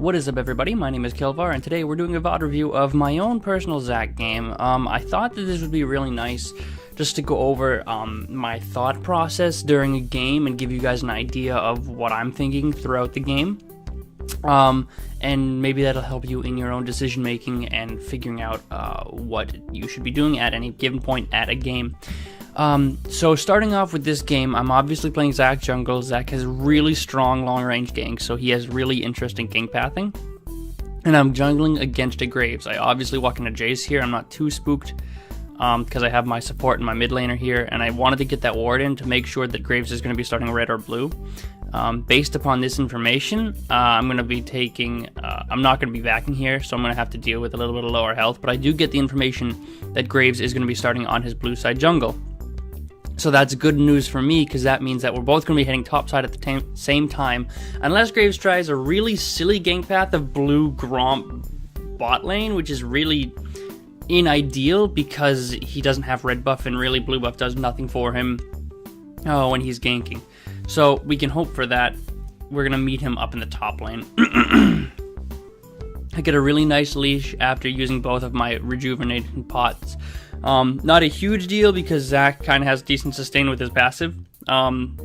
What is up, everybody? My name is Kelvar, and today we're doing a VOD review of my own personal Zac game. I thought that this would be really nice just to go over my thought process during a game and give you guys an idea of what I'm thinking throughout the game. And maybe that'll help you in your own decision making and figuring out what you should be doing at any given point at a game. So starting off with this game, I'm obviously playing Zac Jungle. Zac has really strong long-range ganks, so he has really interesting gank pathing. And I'm jungling against a Graves. I obviously walk into Jace here. I'm not too spooked because I have my support and my mid laner here, and I wanted to get that ward in to make sure that Graves is going to be starting red or blue. Based upon this information, I'm going to be taking, I'm not going to be backing here, so I'm going to have to deal with a little bit of lower health, but I do get the information that Graves is going to be starting on his blue side jungle. So that's good news for me, because that means that we're both going to be hitting top side at the same time, unless Graves tries a really silly gank path of blue Gromp bot lane, which is really unideal because he doesn't have red buff, and really blue buff does nothing for him when he's ganking. So we can hope for that. We're going to meet him up in the top lane. I get a really nice leash after using both of my rejuvenating pots. Not a huge deal because Zac kind of has decent sustain with his passive, and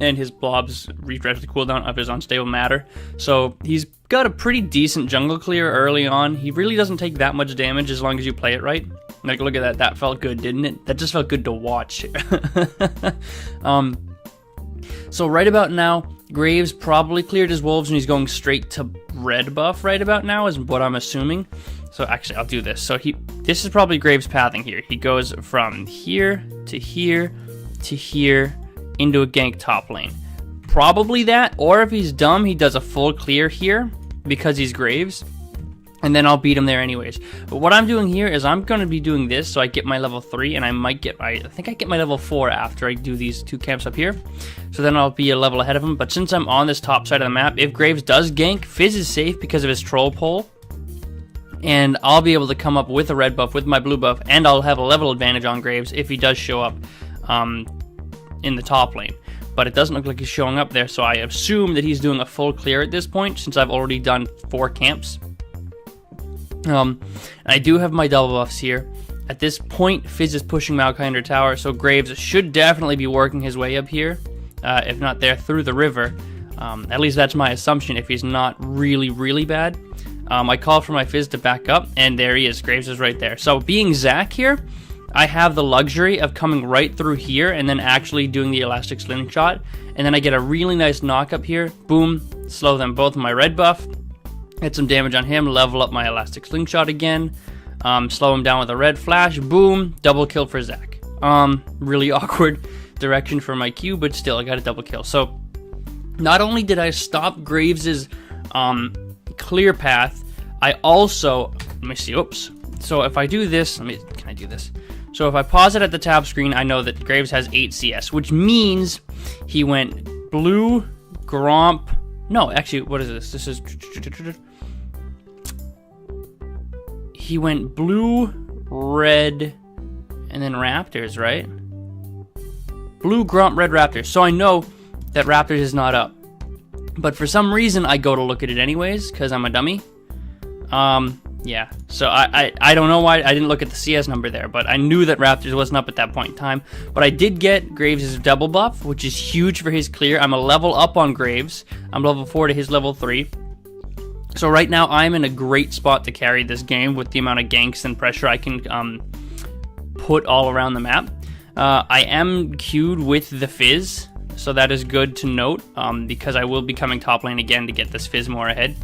his blobs refresh the cooldown of his unstable matter. So he's got a pretty decent jungle clear early on. He really doesn't take that much damage as long as you play it right. Like, look at that. That felt good, didn't it? That just felt good to watch. So right about now, Graves probably cleared his wolves and he's going straight to red buff right about now is what I'm assuming. So actually, I'll do this. So this is probably Graves pathing here. He goes from here to here to here into a gank top lane. Probably that, or if he's dumb, he does a full clear here because he's Graves, and then I'll beat him there anyways. But what I'm doing here is I'm going to be doing this so I get my level 3, and I might get, I think I get my level 4 after I do these two camps up here. So then I'll be a level ahead of him. But since I'm on this top side of the map, if Graves does gank, Fizz is safe because of his troll pole. And I'll be able to come up with a red buff, with my blue buff, and I'll have a level advantage on Graves if he does show up in the top lane. But it doesn't look like he's showing up there, so I assume that he's doing a full clear at this point, since I've already done 4 camps. I do have my double buffs here. At this point, Fizz is pushing Maokai under tower, so Graves should definitely be working his way up here, if not there, through the river. At least that's my assumption, if he's not really, really bad. I call for my Fizz to back up, and there he is. Graves is right there. So being Zac here, I have the luxury of coming right through here and then actually doing the elastic slingshot, and then I get a really nice knock up here. Boom, slow them both with my red buff, get some damage on him, level up my elastic slingshot again, slow him down with a red flash, boom, double kill for Zac. Really awkward direction for my Q, but still I got a double kill. So not only did I stop Graves's clear path, I also, let me see, oops. So if I do this, can I do this? So if I pause it at the tab screen, I know that Graves has 8 CS, which means he went blue, Gromp, no, actually, what is this? This is, he went blue, red, and then Raptors, right? Blue, Gromp, red, Raptors. So I know that Raptors is not up. But for some reason, I go to look at it anyways, because I'm a dummy. Yeah, so I don't know why I didn't look at the CS number there, but I knew that Raptors wasn't up at that point in time. But I did get Graves' double buff, which is huge for his clear. I'm a level up on Graves. I'm level 4 to his level 3. So right now, I'm in a great spot to carry this game with the amount of ganks and pressure I can put all around the map. I am queued with the Fizz, so that is good to note, because I will be coming top lane again to get this Fizz more ahead.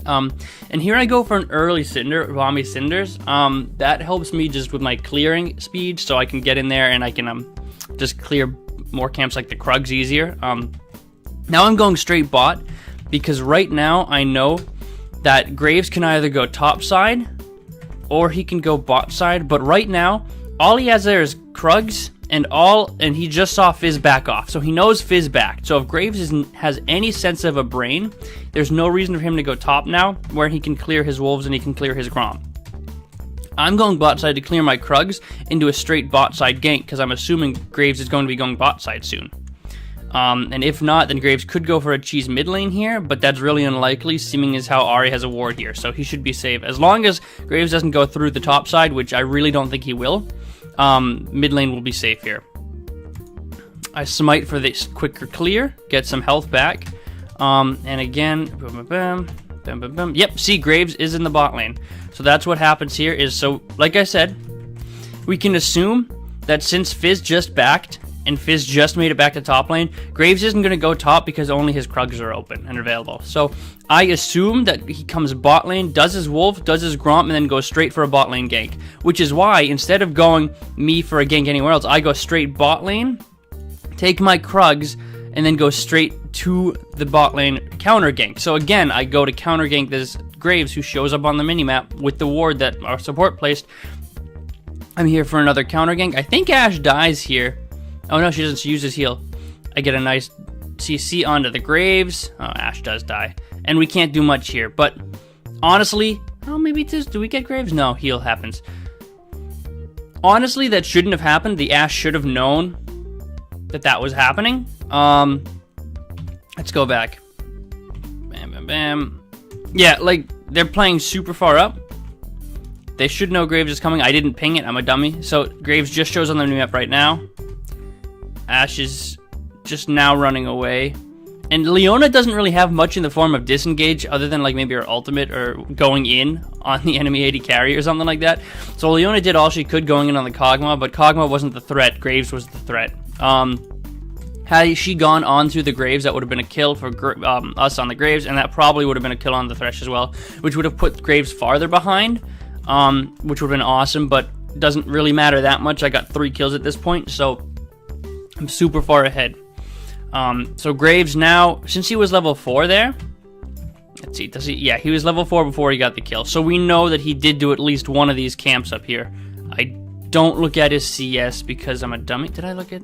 And here I go for an early Cinder, Vommy Cinders. That helps me just with my clearing speed, so I can get in there and I can just clear more camps like the Krugs easier. Now I'm going straight bot, because right now I know that Graves can either go top side or he can go bot side, but right now all he has there is Krugs, and he just saw Fizz back off, so he knows Fizz backed. So if Graves has any sense of a brain, there's no reason for him to go top now, where he can clear his wolves and he can clear his Gromp. I'm going bot side to clear my Krugs into a straight bot side gank, because I'm assuming Graves is going to be going bot side soon. And if not, then Graves could go for a cheese mid lane here, but that's really unlikely, seeming as how Ahri has a ward here, so he should be safe. As long as Graves doesn't go through the top side, which I really don't think he will, mid lane will be safe here. I smite for this quicker clear, get some health back, and again, boom, boom, boom, boom, boom. Yep, see, Graves is in the bot lane. So that's what happens here is, so, like I said, we can assume that since Fizz just backed, and Fizz just made it back to top lane, Graves isn't going to go top because only his Krugs are open and available. So I assume that he comes bot lane, does his Wolf, does his Gromp, and then goes straight for a bot lane gank. Which is why, instead of going me for a gank anywhere else, I go straight bot lane, take my Krugs, and then go straight to the bot lane counter gank. So again, I go to counter gank this Graves who shows up on the minimap with the ward that our support placed. I'm here for another counter gank. I think Ashe dies here. Oh no, she doesn't. She uses heal. I get a nice CC onto the Graves. Oh, Ashe does die. And we can't do much here. But honestly, oh, maybe it is. Do we get Graves? No, heal happens. Honestly, that shouldn't have happened. The Ashe should have known that that was happening. Let's go back. Bam, bam, bam. Yeah, like, they're playing super far up. They should know Graves is coming. I didn't ping it. I'm a dummy. So Graves just shows on the new map right now. Ashe is just now running away. And Leona doesn't really have much in the form of disengage other than like maybe her ultimate or going in on the enemy AD carry or something like that. So Leona did all she could going in on the Kog'Maw, but Kog'Maw wasn't the threat. Graves was the threat. Had she gone on through the Graves, that would have been a kill for us on the Graves, and that probably would have been a kill on the Thresh as well, which would have put Graves farther behind, which would have been awesome, but doesn't really matter that much. I got 3 kills at this point, so I'm super far ahead. So Graves now, since he was level 4 there, let's see, does he? Yeah, he was level 4 before he got the kill, so we know that he did do at least one of these camps up here. I don't look at his CS because I'm a dummy. Did I look at?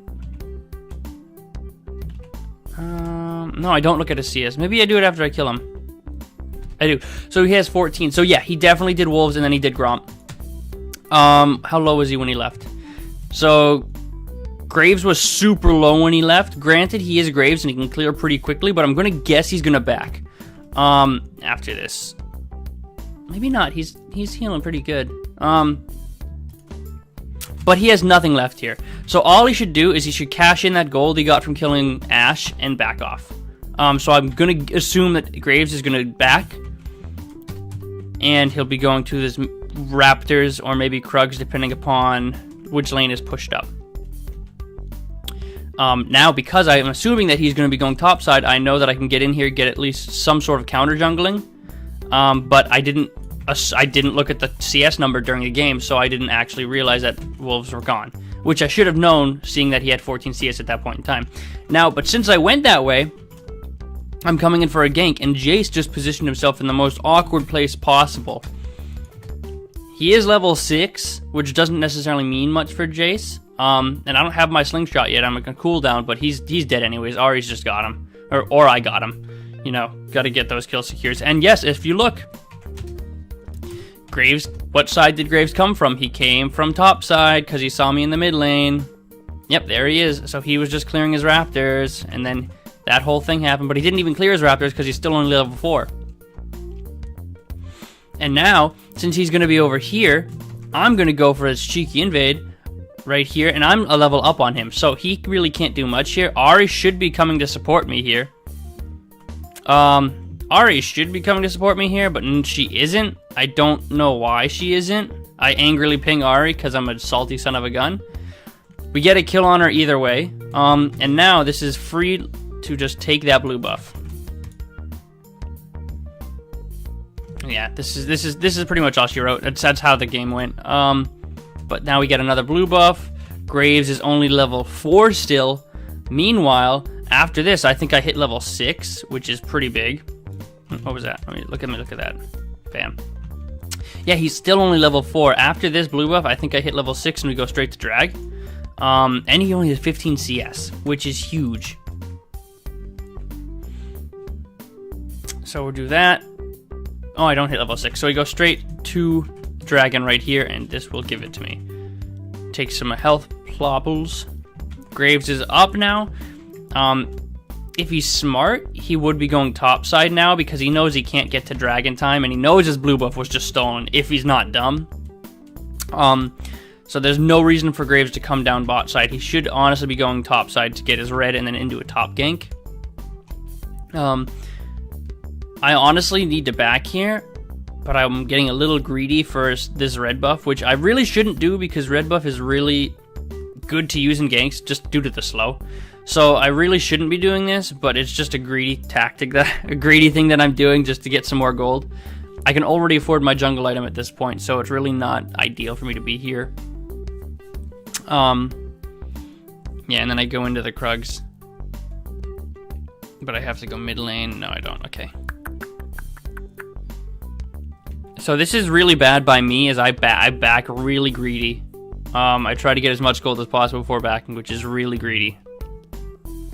No, I don't look at his CS. Maybe I do it after I kill him. I do. So he has 14. So yeah, he definitely did Wolves and then he did Gromp. How low was he when he left? So Graves was super low when he left. Granted, he is Graves and he can clear pretty quickly, but I'm going to guess he's going to back after this. Maybe not. He's healing pretty good. But he has nothing left here. So all he should do is he should cash in that gold he got from killing Ashe and back off. So I'm going to assume that Graves is going to back. And he'll be going to this Raptors or maybe Krugs, depending upon which lane is pushed up. Now, because I am assuming that he's going to be going topside, I know that I can get in here, get at least some sort of counter jungling. But I didn't look at the CS number during the game, so I didn't actually realize that Wolves were gone. Which I should have known, seeing that he had 14 CS at that point in time. Now, but since I went that way, I'm coming in for a gank, and Jace just positioned himself in the most awkward place possible. He is level 6, which doesn't necessarily mean much for Jace. And I don't have my slingshot yet. I'm on a cooldown, but he's dead anyways. Ahri's just got him. Or I got him. You know, gotta get those kill secures. And yes, if you look, Graves, what side did Graves come from? He came from top side because he saw me in the mid lane. Yep, there he is. So he was just clearing his Raptors, and then that whole thing happened, but he didn't even clear his Raptors because he's still only level 4. And now, since he's going to be over here, I'm going to go for his cheeky invade right here, and I'm a level up on him, so he really can't do much here. Ahri should be coming to support me here. Ahri should be coming to support me here, but she isn't. I don't know why she isn't. I angrily ping Ahri because I'm a salty son of a gun. We get a kill on her either way. And now this is free to just take that blue buff. Yeah, this is pretty much all she wrote. That's how the game went. But now we get another blue buff. Graves is only level 4 still. Meanwhile, after this, I think I hit level 6, which is pretty big. What was that? Look at that. Bam. Yeah, he's still only level 4. After this blue buff, I think I hit level 6 and we go straight to drag. And he only has 15 CS, which is huge. So we'll do that. Oh, I don't hit level 6. So we go straight to dragon right here, and this will give it to me. Take some health plobbles. Graves is up now. If he's smart, he would be going topside now because he knows he can't get to Dragon Time, and he knows his blue buff was just stolen if he's not dumb. So there's no reason for Graves to come down bot side. He should honestly be going topside to get his red and then into a top gank. I honestly need to back here, but I'm getting a little greedy for this red buff, which I really shouldn't do because red buff is really good to use in ganks just due to the slow. So I really shouldn't be doing this, but it's just a greedy tactic, a greedy thing that I'm doing just to get some more gold. I can already afford my jungle item at this point, so it's really not ideal for me to be here. Yeah, and then I go into the Krugs. But I have to go mid lane. No, I don't. Okay. So this is really bad by me as I back really greedy. I try to get as much gold as possible before backing, which is really greedy.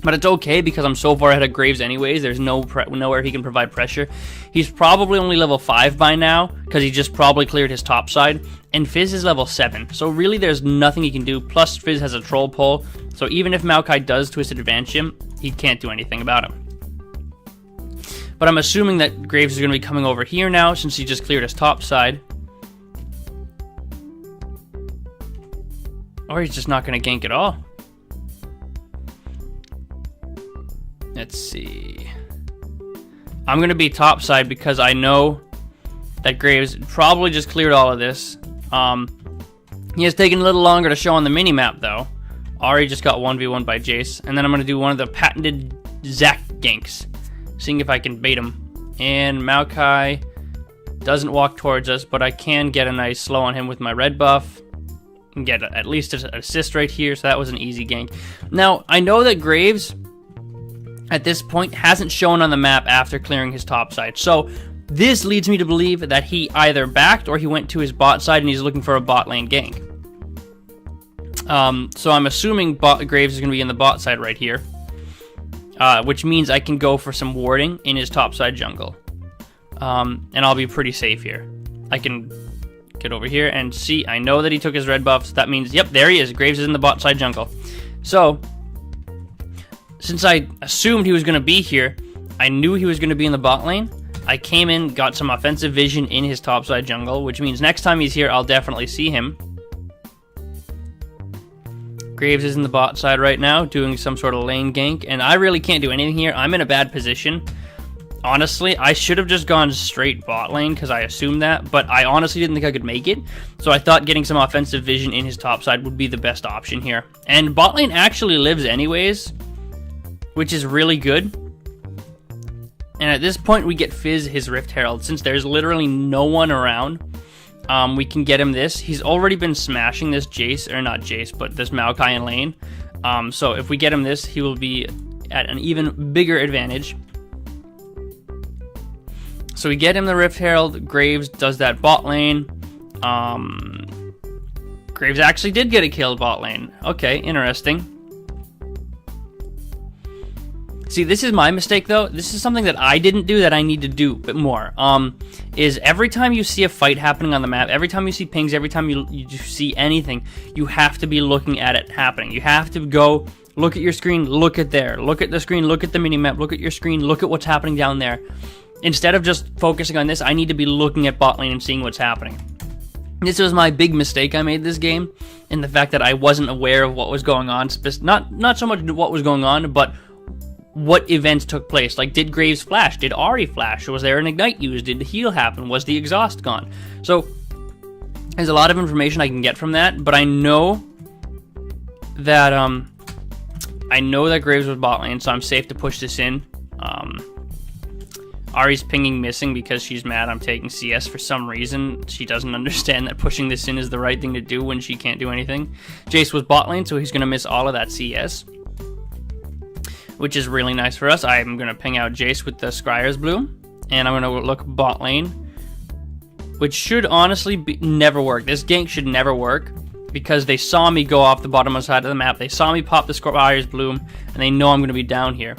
But it's okay because I'm so far ahead of Graves anyways. There's nowhere he can provide pressure. He's probably only level 5 by now because he just probably cleared his top side. And Fizz is level 7. So really there's nothing he can do. Plus Fizz has a troll pull. So even if Maokai does Twisted Advantage him, he can't do anything about him. But I'm assuming that Graves is going to be coming over here now since he just cleared his top side. Or he's just not going to gank at all. Let's see. I'm going to be topside because I know that Graves probably just cleared all of this. He has taken a little longer to show on the minimap, though. Ahri just got 1v1 by Jace. And then I'm going to do one of the patented Zac ganks, seeing if I can bait him. And Maokai doesn't walk towards us, but I can get a nice slow on him with my red buff. And get at least an assist right here, so that was an easy gank. Now, I know that Graves at this point hasn't shown on the map after clearing his top side. So this leads me to believe that he either backed or he went to his bot side and he's looking for a bot lane gank. So I'm assuming Graves is going to be in the bot side right here. Which means I can go for some warding in his top side jungle. And I'll be pretty safe here. I can get over here and see, I know that he took his red buffs. That means, yep, there he is. Graves is in the bot side jungle. So since I assumed he was going to be here, I knew he was going to be in the bot lane. I came in, got some offensive vision in his topside jungle, which means next time he's here, I'll definitely see him. Graves is in the bot side right now, doing some sort of lane gank, and I really can't do anything here. I'm in a bad position. Honestly, I should have just gone straight bot lane because I assumed that, but I honestly didn't think I could make it. So I thought getting some offensive vision in his top side would be the best option here. And bot lane actually lives anyways, which is really good. And at this point, we get Fizz his Rift Herald. Since there's literally no one around, we can get him this. He's already been smashing this Jace, or not Jace, but this Maokai in lane. So if we get him this, he will be at an even bigger advantage. So we get him the Rift Herald. Graves does that bot lane. Graves actually did get a kill bot lane. Okay, interesting. See, this is my mistake, though. This is something that I didn't do that I need to do a bit more. Is every time you see a fight happening on the map, every time you see pings, every time you see anything, you have to be looking at it happening. You have to go look at your screen, look at there, look at the screen, look at the minimap, look at your screen, look at what's happening down there. Instead of just focusing on this, I need to be looking at bot lane and seeing what's happening. This was my big mistake I made this game, in the fact that I wasn't aware of what was going on. Not so much what was going on, but what events took place. Like, did Graves flash? Did Ahri flash? Was there an ignite used? Did the heal happen? Was the exhaust gone? So there's a lot of information I can get from that, but I know that Graves was bot lane, so I'm safe to push this in. Ahri's pinging missing because she's mad I'm taking CS for some reason. She doesn't understand that pushing this in is the right thing to do when she can't do anything. Jace was bot lane, so he's going to miss all of that CS, which is really nice for us. I'm going to ping out Jace with the Scryer's Bloom, and I'm going to look bot lane, which should honestly never work. This gank should never work because they saw me go off the bottom side of the map. They saw me pop the Scryer's Bloom, and they know I'm going to be down here.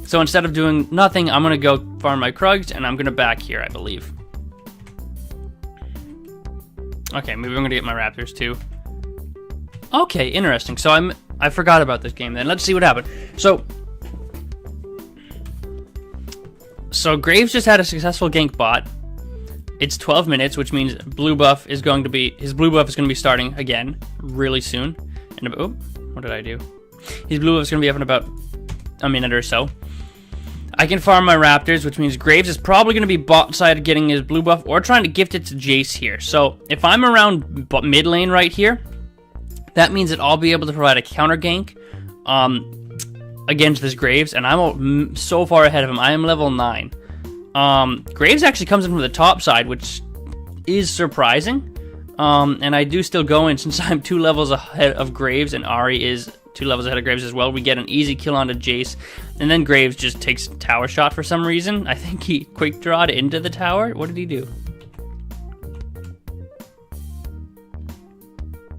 So instead of doing nothing, I'm going to go farm my Krugs, and I'm going to back here, I believe. Okay, maybe I'm going to get my Raptors too. Okay, interesting. So I forgot about this game then. Let's see what happened. So So Graves just had a successful gank bot. It's 12 minutes, which means his blue buff is going to be starting again really soon. And oh, what did I do? His blue buff is going to be up in about a minute or so. I can farm my Raptors, which means Graves is probably going to be bot side getting his blue buff or trying to gift it to Jace here. So if I'm around mid lane right here, that means that I'll be able to provide a counter gank against this Graves, and I'm so far ahead of him. I am level 9. Graves actually comes in from the top side, which is surprising. And I do still go in since I'm 2 levels ahead of Graves, and Ahri is 2 levels ahead of Graves as well. We get an easy kill onto Jace, and then Graves just takes a tower shot for some reason. I think he quick drawed into the tower. What did he do?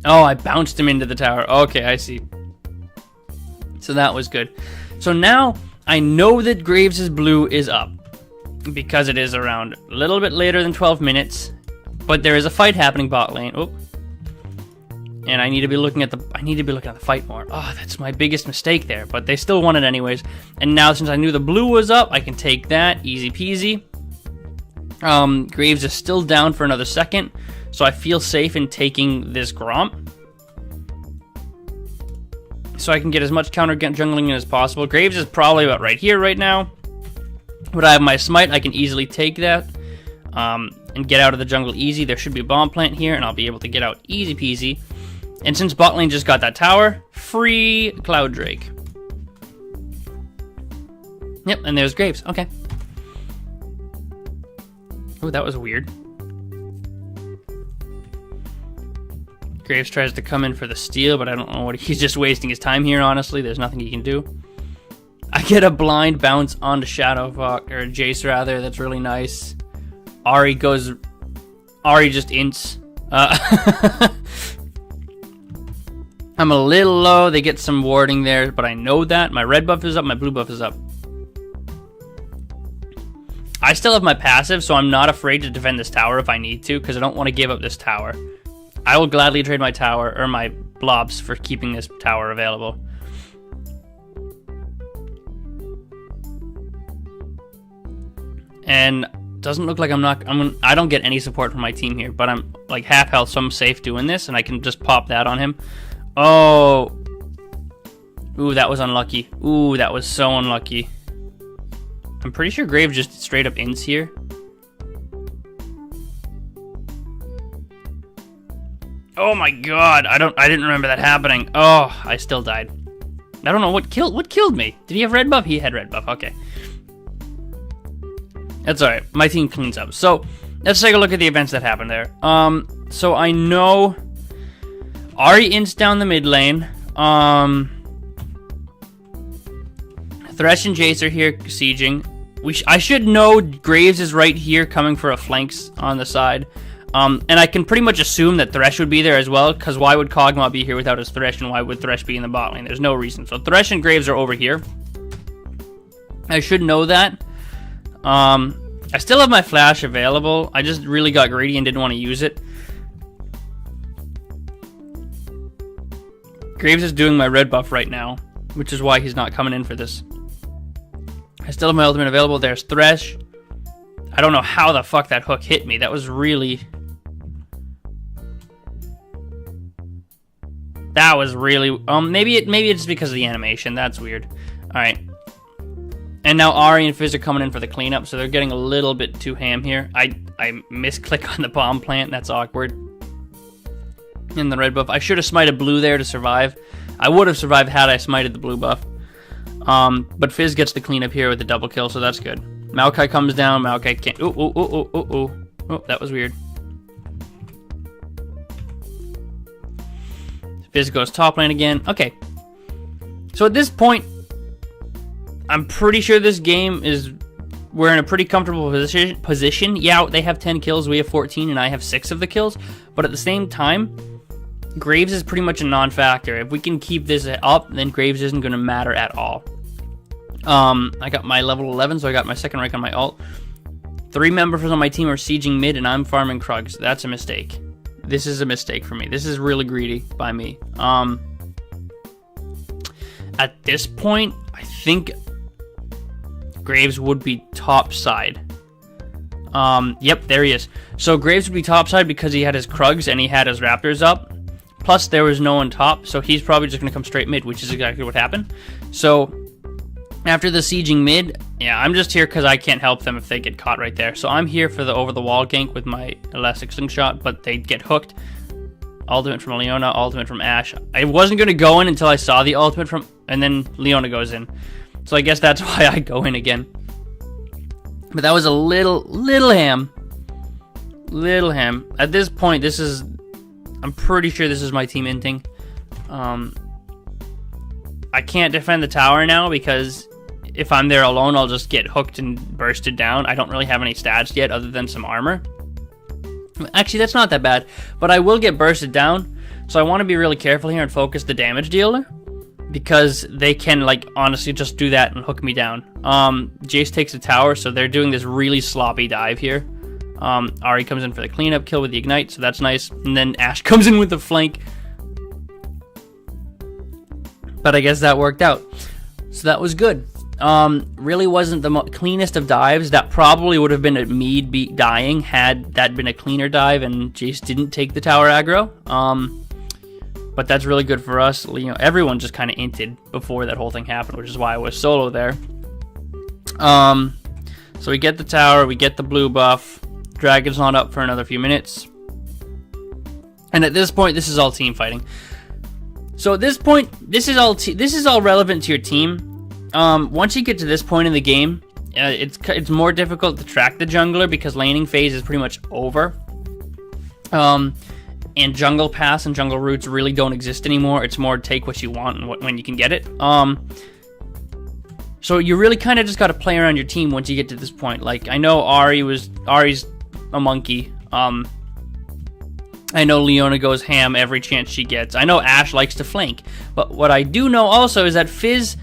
Oh, I bounced him into the tower. Okay, I see. So that was good. So now I know that Graves' blue is up because it is around a little bit later than 12 minutes, but there is a fight happening bot lane. Oh. And I need to be looking at the fight more. Oh, that's my biggest mistake there, but they still won it anyways. And now since I knew the blue was up, I can take that easy peasy. Graves is still down for another second, so I feel safe in taking this Gromp. So I can get as much counter jungling in as possible. Graves is probably about right here right now. But I have my smite, I can easily take that and get out of the jungle easy. There should be a bomb plant here, and I'll be able to get out easy peasy. And since bot lane just got that tower, free Cloud Drake. Yep, and there's Graves. Okay. Oh, that was weird. Graves tries to come in for the steal, but I don't know what he's just wasting his time here, honestly. There's nothing he can do. I get a blind bounce onto Shadowfox, or Jace rather. That's really nice. Ahri just ints. I'm a little low. They get some warding there, but I know that. My red buff is up, my blue buff is up. I still have my passive, so I'm not afraid to defend this tower if I need to, because I don't want to give up this tower. I will gladly trade my tower, or my blobs, for keeping this tower available. And doesn't look like I don't get any support from my team here, but I'm like half health, so I'm safe doing this, and I can just pop that on him. Oh. Ooh, that was unlucky. Ooh, that was so unlucky. I'm pretty sure Graves just straight up ints here. Oh my god, I didn't remember that happening. Oh, I still died. I don't know what killed me. Did he have red buff? He had red buff. Okay. That's alright. My team cleans up. So, let's take a look at the events that happened there. So I know Ahri ints down the mid lane. Thresh and Jace are here sieging. I should know Graves is right here coming for a flanks on the side. And I can pretty much assume that Thresh would be there as well, because why would Kog'Maw be here without his Thresh, and why would Thresh be in the bot lane? There's no reason. So Thresh and Graves are over here. I should know that. I still have my flash available. I just really got greedy and didn't want to use it. Graves is doing my red buff right now, which is why he's not coming in for this. I still have my ultimate available. There's Thresh. I don't know how the fuck that hook hit me. That was really... That was really... maybe it's because of the animation. That's weird. Alright. And now Ahri and Fizz are coming in for the cleanup, so they're getting a little bit too ham here. I misclick on the bomb plant. That's awkward. And the red buff. I should have smited blue there to survive. I would have survived had I smited the blue buff. But Fizz gets the cleanup here with the double kill, so that's good. Maokai comes down. Maokai can't... Oh, that was weird. Fizz goes top lane again. Okay. So at this point, I'm pretty sure this game is... We're in a pretty comfortable position. Yeah, they have 10 kills, we have 14, and I have 6 of the kills. But at the same time, Graves is pretty much a non-factor. If we can keep this up, then Graves isn't going to matter at all. I got my level 11, so I got my second rank on my ult. 3 members on my team are sieging mid, and I'm farming Krugs. That's a mistake. This is a mistake for me. This is really greedy by me. At this point, I think Graves would be topside. Yep, there he is. So Graves would be topside because he had his Krugs and he had his Raptors up. Plus, there was no one top, so he's probably just going to come straight mid, which is exactly what happened. So, after the sieging mid, yeah, I'm just here because I can't help them if they get caught right there. So I'm here for the over-the-wall gank with my Elastic Slingshot, but they get hooked. Ultimate from Leona, ultimate from Ashe. I wasn't going to go in until I saw the ultimate from... And then Leona goes in. So I guess that's why I go in again. But that was a little ham. Little ham. At this point, this is... I'm pretty sure this is my team inting. I can't defend the tower now because if I'm there alone, I'll just get hooked and bursted down. I don't really have any stats yet other than some armor. Actually, that's not that bad, but I will get bursted down. So I want to be really careful here and focus the damage dealer because they can, like, honestly just do that and hook me down. Jace takes the tower, so they're doing this really sloppy dive here. Ahri comes in for the cleanup kill with the ignite, so that's nice. And then Ashe comes in with the flank. But I guess that worked out. So that was good. Really wasn't the cleanest of dives. That probably would have been a Mead dying had that been a cleaner dive and Jace didn't take the tower aggro. But that's really good for us. You know, everyone just kind of inted before that whole thing happened, which is why I was solo there. So we get the tower, we get the blue buff. Dragon's not up for another few minutes. And at this point, this is all team fighting. So at this point, this is all relevant to your team. Once you get to this point in the game, it's more difficult to track the jungler because laning phase is pretty much over. And jungle pass and jungle roots really don't exist anymore. It's more take what you want and when you can get it. So you really kind of just got to play around your team once you get to this point. Like, I know Ahri's a monkey. I know Leona goes ham every chance she gets. I know Ashe likes to flank. But what I do know also is that Fizz,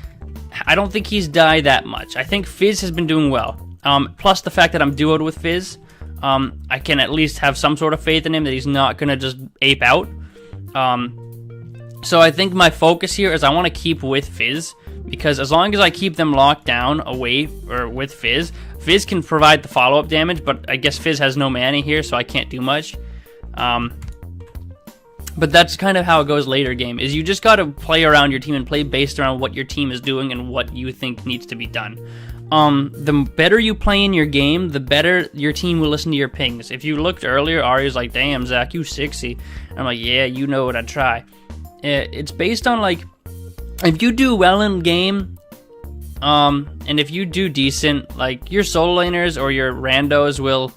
I don't think he's died that much. I think Fizz has been doing well. Plus the fact that I'm duoed with Fizz, I can at least have some sort of faith in him that he's not going to just ape out. So I think my focus here is I want to keep with Fizz. Because as long as I keep them locked down away or with Fizz, Fizz can provide the follow-up damage, but I guess Fizz has no mana here, so I can't do much. But that's kind of how it goes later game, is you just got to play around your team and play based around what your team is doing and what you think needs to be done. The better you play in your game, the better your team will listen to your pings. If you looked earlier, Ahri's like, damn, Zach, you 60. And I'm like, yeah, you know what I try. It's based on, like, if you do well in game, and if you do decent, like, your solo laners or your randos will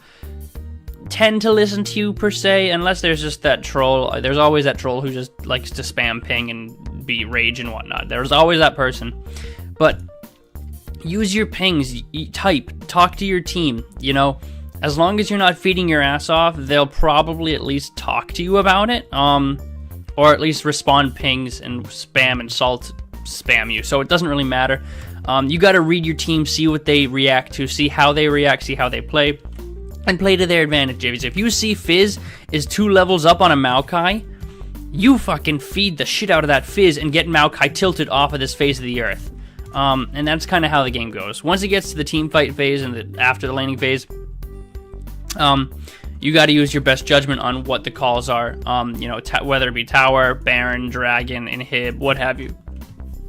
tend to listen to you, per se, unless there's just that troll. There's always that troll who just likes to spam ping and be rage and whatnot. There's always that person. But use your pings, type, talk to your team, you know. As long as you're not feeding your ass off, they'll probably at least talk to you about it. Or at least respond pings and spam and salt spam you. So it doesn't really matter. You got to read your team, see what they react to, see how they react, see how they play, and play to their advantage. If you see Fizz is 2 levels up on a Maokai, you fucking feed the shit out of that Fizz and get Maokai tilted off of this face of the earth. And that's kind of how the game goes. Once it gets to the team fight phase and after the laning phase, you got to use your best judgment on what the calls are, you know, whether it be Tower, Baron, Dragon, Inhib, what have you.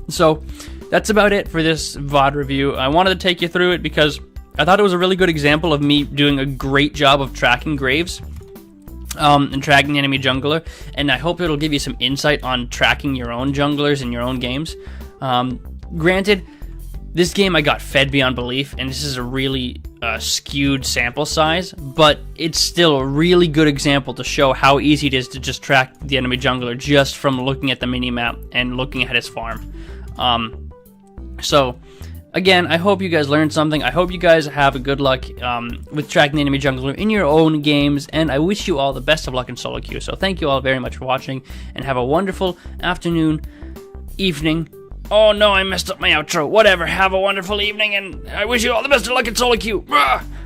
So, that's about it for this VOD review. I wanted to take you through it because I thought it was a really good example of me doing a great job of tracking Graves, and tracking the enemy jungler, and I hope it'll give you some insight on tracking your own junglers in your own games. Granted, this game I got fed beyond belief, and this is a really skewed sample size, but it's still a really good example to show how easy it is to just track the enemy jungler just from looking at the minimap and looking at his farm. So, again, I hope you guys learned something. I hope you guys have a good luck with tracking the enemy jungler in your own games, and I wish you all the best of luck in solo queue. So thank you all very much for watching, and have a wonderful afternoon, evening. Oh no, I messed up my outro. Whatever, have a wonderful evening, and I wish you all the best of luck in solo queue.